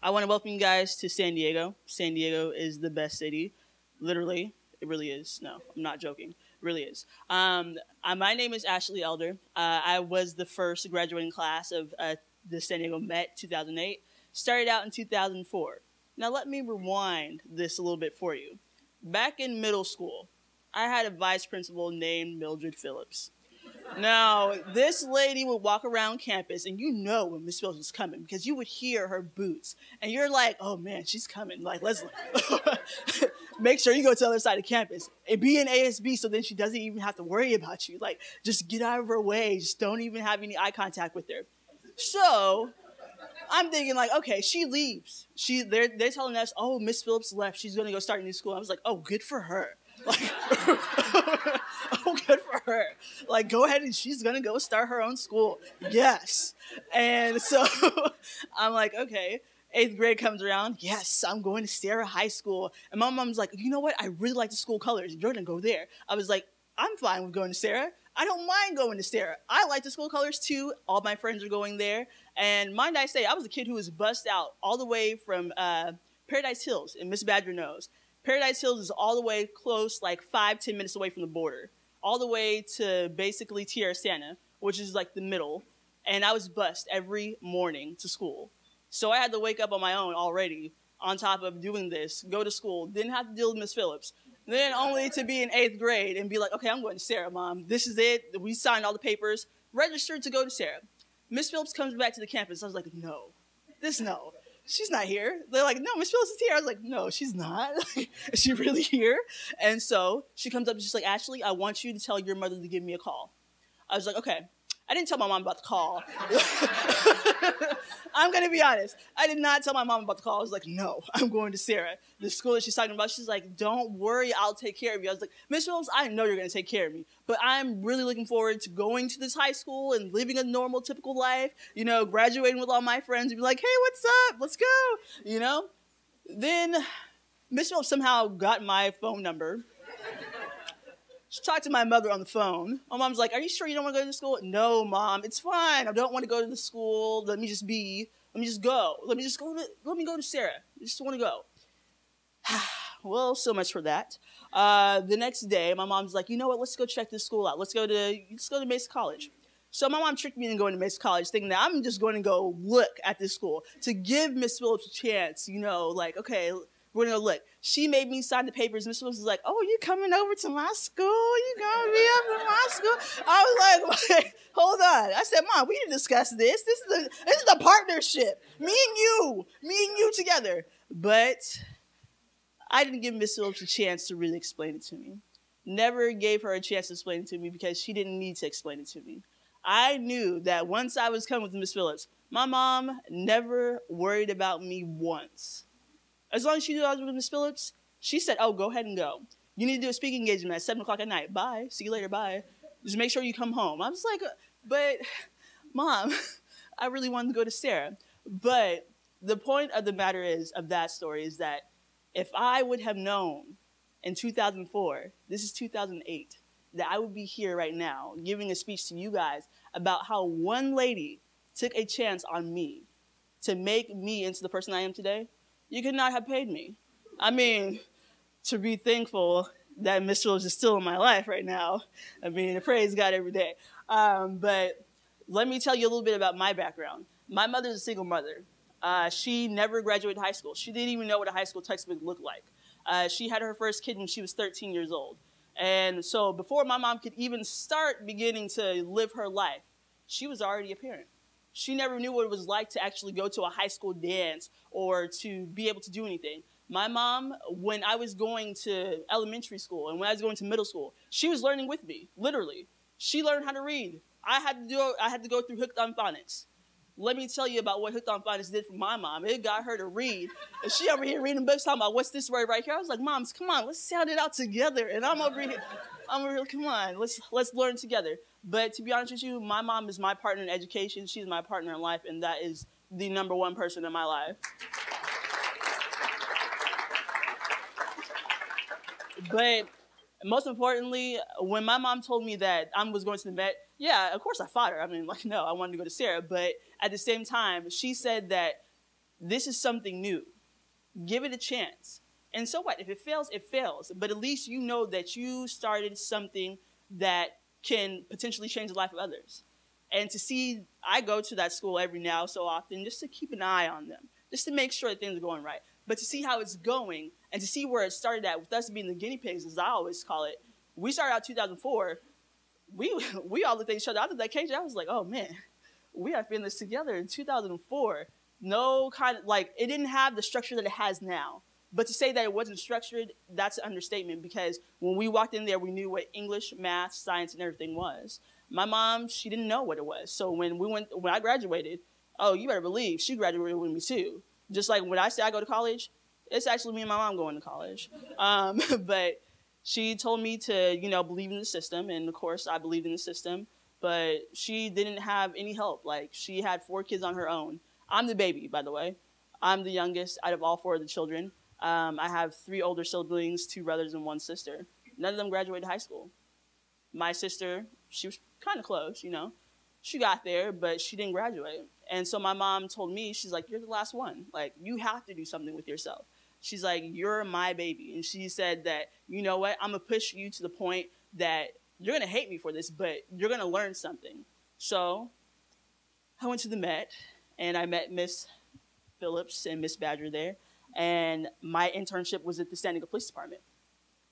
I want to welcome you guys to San Diego. San Diego is the best city. Literally, it really is. No, I'm not joking. It really is. My name is Ashley Elder. I was the first graduating class of the San Diego Met 2008. Started out in 2004. Now let me rewind this a little bit for you. Back in middle school, I had a vice principal named Mildred Phillips. Now, this lady would walk around campus, and you know when Miss Phillips was coming because you would hear her boots, and you're like, oh man, she's coming. Like, let's make sure you go to the other side of campus and be in ASB so then she doesn't even have to worry about you. Like, just get out of her way. Just don't even have any eye contact with her. So I'm thinking like, okay, she leaves. They're telling us, oh, Miss Phillips left. She's going to go start a new school. I was like, oh, good for her. Like, oh, good for her. Like, go ahead and she's going to go start her own school. Yes. And so I'm like, okay. 8th grade comes around. Yes, I'm going to Sarah High School. And my mom's like, you know what? I really like the school colors. You're going to go there. I was like, I'm fine with going to Sarah. I don't mind going to Sarah. I like the school colors too. All my friends are going there. And mind I say, I was a kid who was bussed out all the way from Paradise Hills, and Miss Badger knows. Paradise Hills is all the way close, like 5-10 minutes away from the border, all the way to basically Tierra Santa, which is like the middle. And I was bussed every morning to school. So I had to wake up on my own already, on top of doing this, go to school, didn't have to deal with Miss Phillips. Then only to be in 8th grade and be like, okay, I'm going to Sarah, Mom. This is it. We signed all the papers, registered to go to Sarah. Miss Phillips comes back to the campus. I was like, no. She's not here. They're like, no, Miss Phillips is here. I was like, no, she's not. Is she really here? And so she comes up and she's like, Ashley, I want you to tell your mother to give me a call. I was like, okay. I didn't tell my mom about the call. I'm going to be honest. I did not tell my mom about the call. I was like, no, I'm going to Sarah. The school that she's talking about, she's like, don't worry, I'll take care of you. I was like, Miss Phillips, I know you're going to take care of me, but I'm really looking forward to going to this high school and living a normal, typical life, you know, graduating with all my friends and be like, hey, what's up? Let's go, you know? Then Miss Phillips somehow got my phone number. She talked to my mother on the phone. My mom's like, are you sure you don't want to go to the school? No, Mom, it's fine. I don't want to go to the school. Let me just go. Let me go to Sarah. I just want to go. Well, so much for that. The next day, my mom's like, you know what? Let's go check this school out. Let's go to Mesa College. So my mom tricked me into going to Mesa College, thinking that I'm just going to go look at this school to give Miss Phillips a chance, you know, like, okay, we're going to look. She made me sign the papers. Miss Phillips was like, oh, you coming over to my school? You going to be up in my school? I was like, wait, hold on. I said, Mom, we didn't discuss this. This is the partnership. Me and you together. But I didn't give Miss Phillips a chance to really explain it to me. Never gave her a chance to explain it to me because she didn't need to explain it to me. I knew that once I was coming with Miss Phillips, my mom never worried about me once. As long as she knew I was with Miss Phillips, she said, oh, go ahead and go. You need to do a speaking engagement at 7 o'clock at night. Bye. See you later. Bye. Just make sure you come home. I was like, but Mom, I really wanted to go to Sarah. But the point of the matter of that story is that if I would have known in 2004, this is 2008, that I would be here right now giving a speech to you guys about how one lady took a chance on me to make me into the person I am today, you could not have paid me. I mean, to be thankful that Miss Phillips is still in my life right now. I mean, praise God every day. But let me tell you a little bit about my background. My mother's a single mother. She never graduated high school. She didn't even know what a high school textbook looked like. She had her first kid when she was 13 years old. And so before my mom could even start beginning to live her life, she was already a parent. She never knew what it was like to actually go to a high school dance or to be able to do anything. My mom, when I was going to elementary school and when I was going to middle school, she was learning with me, literally. She learned how to read. I had to go through Hooked on Phonics. Let me tell you about what Hooked on Phonics did for my mom. It got her to read. And she over here reading books talking about what's this word right here. I was like, Moms, come on, let's sound it out together. And I'm over here, come on, let's learn together. But to be honest with you, my mom is my partner in education. She's my partner in life, and that is the number one person in my life. But most importantly, when my mom told me that I was going to the Met, yeah, of course I fought her. I mean, like, no, I wanted to go to Sarah. But at the same time, she said that This is something new. Give it a chance. And so what? If it fails, it fails. But at least you know that you started something that can potentially change the life of others. And to see, I go to that school every now so often just to keep an eye on them, just to make sure that things are going right. But to see how it's going and to see where it started at, with us being the guinea pigs, as I always call it. We started out 2004. We all looked at each other. I looked at KJ. I was like, oh, man, we have been this together in 2004. No kind of, like, it didn't have the structure that it has now. But to say that it wasn't structured, that's an understatement, because when we walked in there, we knew what English, math, science, and everything was. My mom, she didn't know what it was. So when I graduated, oh, you better believe she graduated with me too. Just like when I say I go to college, it's actually me and my mom going to college. But she told me to, believe in the system. And of course, I believed in the system. But she didn't have any help. Like, she had 4 kids on her own. I'm the baby, by the way. I'm the youngest out of all 4 of the children. I have 3 older siblings, 2 brothers, and 1 sister. None of them graduated high school. My sister, she was kind of close, She got there, but she didn't graduate. And so my mom told me, she's like, you're the last one. Like, you have to do something with yourself. She's like, you're my baby. And she said that, you know what, I'm going to push you to the point that you're going to hate me for this, but you're going to learn something. So I went to the Met, and I met Miss Phillips and Miss Badger there. And my internship was at the San Diego Police Department.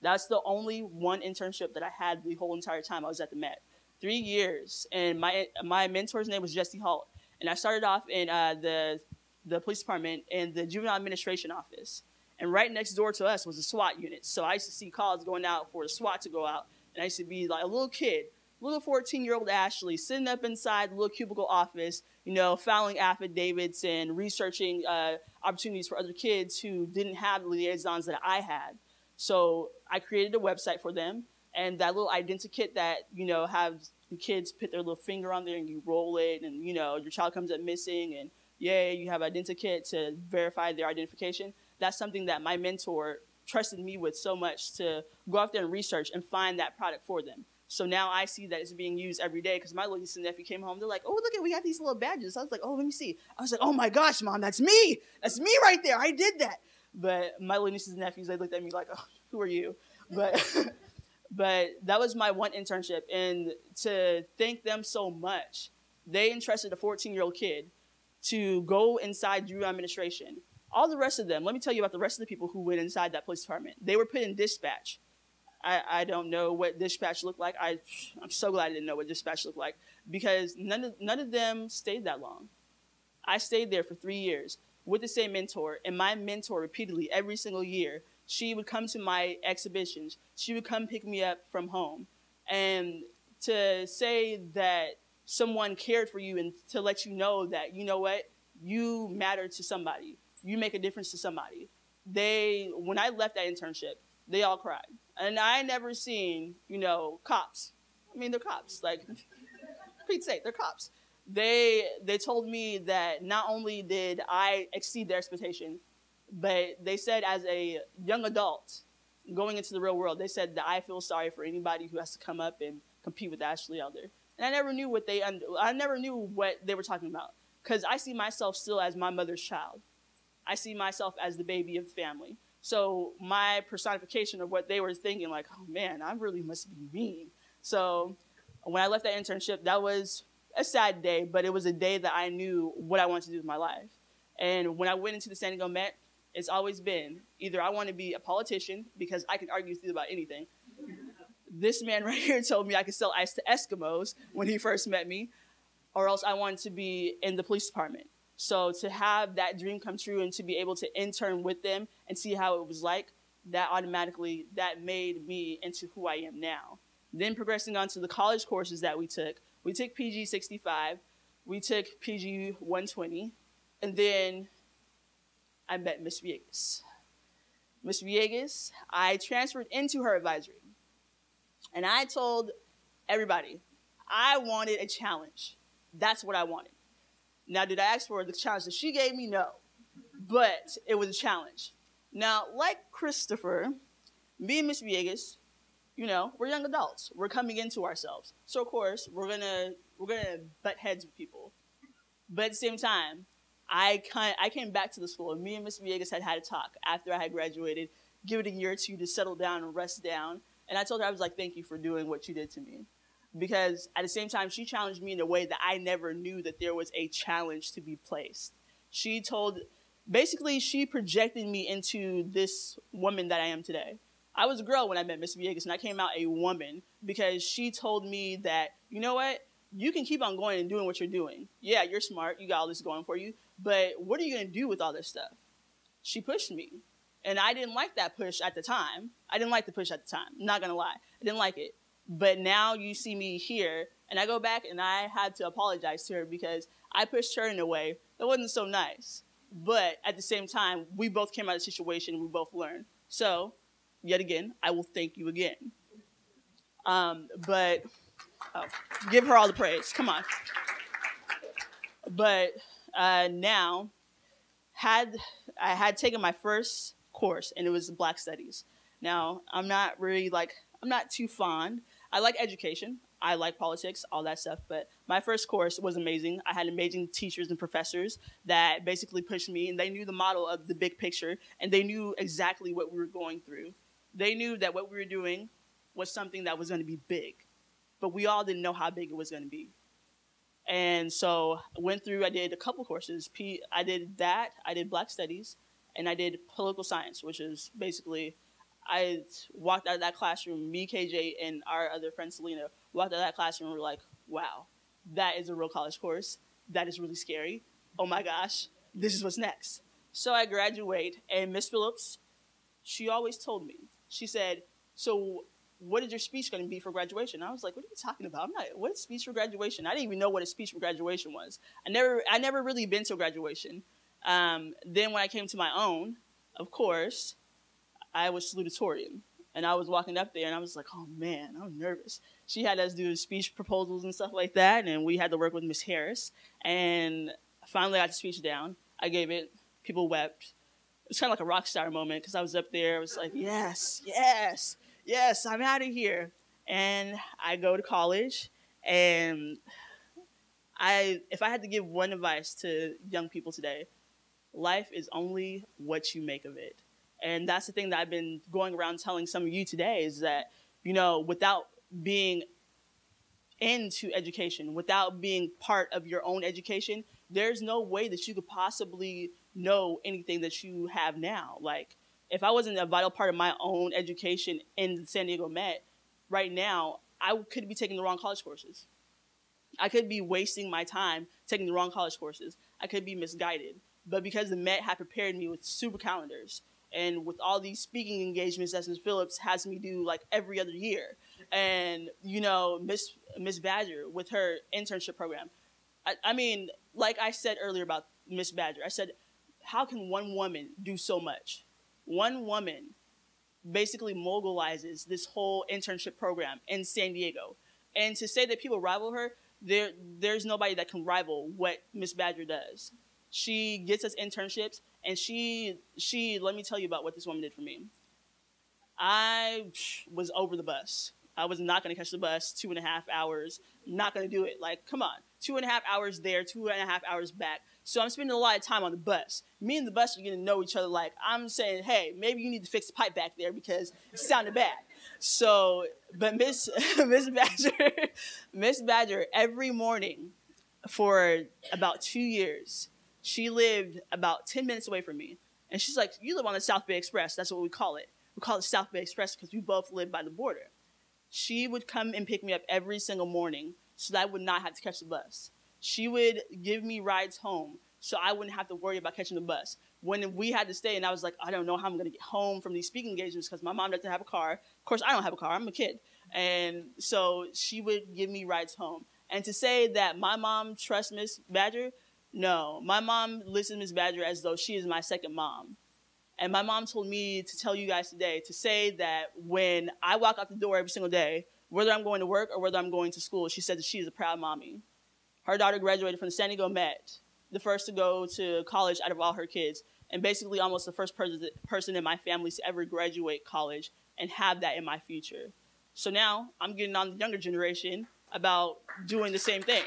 That's the only one internship that I had the whole entire time I was at the Met. 3 years. And my mentor's name was Jesse Holt. And I started off in the police department in the juvenile administration office. And right next door to us was a SWAT unit. So I used to see calls going out for the SWAT to go out. And I used to be like a little kid, little 14-year-old Ashley, sitting up inside the little cubicle office, filing affidavits and researching opportunities for other kids who didn't have the liaisons that I had. So I created a website for them, and that little identikit that, have the kids put their little finger on there and you roll it, and, your child comes up missing, and yay, you have identikit to verify their identification. That's something that my mentor trusted me with so much to go out there and research and find that product for them. So now I see that it's being used every day, because my little niece and nephew came home. They're like, oh, look at, we got these little badges. I was like, oh, let me see. I was like, oh my gosh, Mom, that's me. That's me right there. I did that. But my little nieces and nephews, they looked at me like, oh, who are you? But but that was my one internship. And to thank them so much, they entrusted a 14-year-old kid to go inside juvenile administration. All the rest of them, let me tell you about the rest of the people who went inside that police department. They were put in dispatch. I don't know what dispatch looked like. I'm so glad I didn't know what dispatch looked like, because none of them stayed that long. I stayed there for 3 years with the same mentor, and my mentor repeatedly every single year, she would come to my exhibitions. She would come pick me up from home. And to say that someone cared for you and to let you know that, you know what, you matter to somebody. You make a difference to somebody. When I left that internship, they all cried. And I never seen, cops. I mean, they're cops. Like, Pete's sake, they're cops. They told me that not only did I exceed their expectation, but they said as a young adult going into the real world, they said that I feel sorry for anybody who has to come up and compete with Ashley Elder. And I never knew what they were talking about, because I see myself still as my mother's child. I see myself as the baby of the family. So my personification of what they were thinking, like, oh man, I really must be mean. So when I left that internship, that was a sad day, but it was a day that I knew what I wanted to do with my life. And when I went into the San Diego Met, it's always been either I want to be a politician, because I can argue with you about anything. This man right here told me I could sell ice to Eskimos when he first met me, or else I wanted to be in the police department. So to have that dream come true and to be able to intern with them and see how it was like, that made me into who I am now. Then progressing on to the college courses that we took PG 65, we took PG 120, and then I met Miss Villegas. Miss Villegas, I transferred into her advisory. And I told everybody, I wanted a challenge. That's what I wanted. Now, did I ask for the challenge that she gave me? No. But it was a challenge. Now, like Christopher, me and Miss Villegas, we're young adults. We're coming into ourselves. So, of course, we're gonna butt heads with people. But at the same time, I came back to the school, and me and Miss Villegas had a talk after I had graduated, give it a year or two to settle down and rest down. And I told her, I was like, thank you for doing what you did to me. Because at the same time, she challenged me in a way that I never knew that there was a challenge to be placed. Basically, she projected me into this woman that I am today. I was a girl when I met Miss Villegas, and I came out a woman because she told me that, you know what? You can keep on going and doing what you're doing. Yeah, you're smart. You got all this going for you. But what are you going to do with all this stuff? She pushed me. And I didn't like that push at the time. I didn't like the push at the time. I'm not going to lie. I didn't like it. But now you see me here, and I go back and I had to apologize to her because I pushed her in a way that wasn't so nice. But at the same time, we both came out of the situation and we both learned. So, yet again, I will thank you again. Give her all the praise. Come on. But now, I had taken my first course, and it was Black Studies. Now, I'm not too fond. I like education. I like politics, all that stuff. But my first course was amazing. I had amazing teachers and professors that basically pushed me, and they knew the model of the big picture, and they knew exactly what we were going through. They knew that what we were doing was something that was going to be big, but we all didn't know how big it was going to be. And so I did a couple courses. I did Black Studies, and I did political science, which is basically, I walked out of that classroom, me, KJ, and our other friend Selena, walked out of that classroom and were like, wow, that is a real college course. That is really scary. Oh my gosh, this is what's next. So I graduate, and Miss Phillips, she always told me, she said, so what is your speech going to be for graduation? I was like, what are you talking about? What is speech for graduation? I didn't even know what a speech for graduation was. I never really been to graduation. Then when I came to my own, of course, I was salutatorian. And I was walking up there, and I was like, oh, man, I'm nervous. She had us do speech proposals and stuff like that, and we had to work with Miss Harris. And finally, I got the speech down. I gave it. People wept. It was kind of like a rock star moment because I was up there. I was like, yes, yes, yes, I'm out of here. And I go to college, and if I had to give one advice to young people today, life is only what you make of it. And that's the thing that I've been going around telling some of you today is that, without being into education, without being part of your own education, there's no way that you could possibly know anything that you have now. Like, if I wasn't a vital part of my own education in the San Diego Met, right now, I could be taking the wrong college courses. I could be wasting my time taking the wrong college courses. I could be misguided. But because the Met had prepared me with super calendars, and with all these speaking engagements that Ms. Phillips has me do like every other year. And, Miss Badger with her internship program. I mean, like I said earlier about Miss Badger, I said, how can one woman do so much? One woman basically mobilizes this whole internship program in San Diego. And to say that people rival her, there's nobody that can rival what Miss Badger does. She gets us internships, and she let me tell you about what this woman did for me. I was over the bus. I was not going to catch the bus 2.5 hours. Not going to do it. Like, come on. 2.5 hours there, 2.5 hours back. So I'm spending a lot of time on the bus. Me and the bus are getting to know each other. Like, I'm saying, hey, maybe you need to fix the pipe back there because it sounded bad. So, but Miss Badger, every morning for about 2 years, she lived about 10 minutes away from me. And she's like, you live on the South Bay Express. That's what we call it. We call it South Bay Express because we both live by the border. She would come and pick me up every single morning so that I would not have to catch the bus. She would give me rides home so I wouldn't have to worry about catching the bus. When we had to stay, and I was like, I don't know how I'm going to get home from these speaking engagements because my mom doesn't have a car. Of course, I don't have a car. I'm a kid. And so she would give me rides home. And to say that my mom trusts Miss Badger, no. My mom listens to Miss Badger as though she is my second mom. And my mom told me to tell you guys today to say that when I walk out the door every single day, whether I'm going to work or whether I'm going to school, she said that she is a proud mommy. Her daughter graduated from the San Diego Met, the first to go to college out of all her kids, and basically almost the first person in my family to ever graduate college and have that in my future. So now I'm getting on the younger generation about doing the same thing.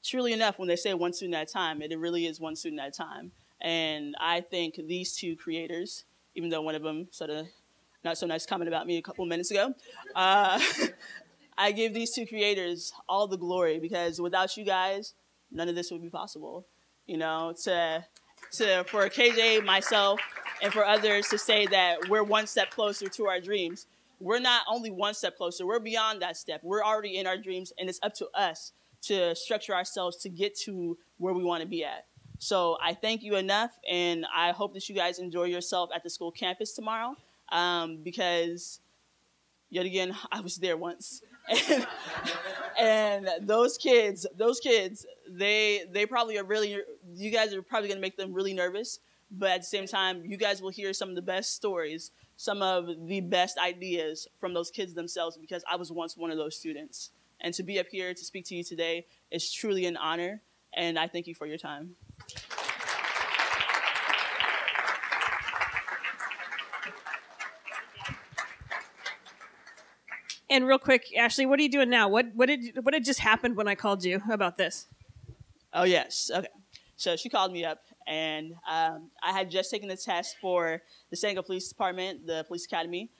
truly enough, when they say one student at a time, it really is one student at a time. And I think these two creators, even though one of them said a not so nice comment about me a couple of minutes ago, I give these two creators all the glory, because without you guys, none of this would be possible. You know, for KJ, myself, and for others to say that we're one step closer to our dreams. We're not only one step closer, we're beyond that step. We're already in our dreams, and it's up to us to structure ourselves to get to where we want to be at. So I thank you enough, and I hope that you guys enjoy yourself at the school campus tomorrow, because, yet again, I was there once. And those kids, they probably are really, you guys are probably going to make them really nervous, but at the same time, you guys will hear some of the best stories, some of the best ideas from those kids themselves, because I was once one of those students. And to be up here to speak to you today is truly an honor, and I thank you for your time. And real quick, Ashley, what are you doing now? What had just happened when I called you about this? Oh, yes. Okay. So she called me up, and I had just taken the test for the San Diego Police Department, the police academy.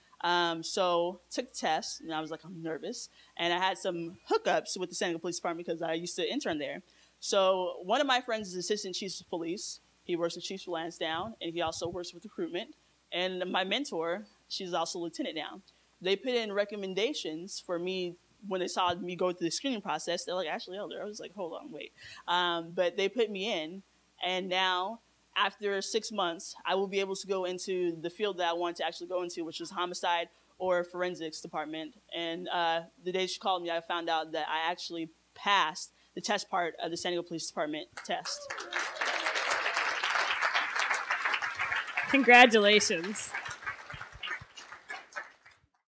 So took the test, and I was like, I'm nervous. And I had some hookups with the San Diego Police Department because I used to intern there. So one of my friends is assistant chief of police. He works with Chief Lansdowne, and he also works with recruitment. And my mentor, she's also lieutenant now. They put in recommendations for me when they saw me go through the screening process. They're like, Ashley Elder. I was like, hold on, wait. But they put me in, and now after 6 months, I will be able to go into the field that I wanted to actually go into, which is homicide or forensics department. And the day she called me, I found out that I actually passed the test part of the San Diego Police Department test. Congratulations.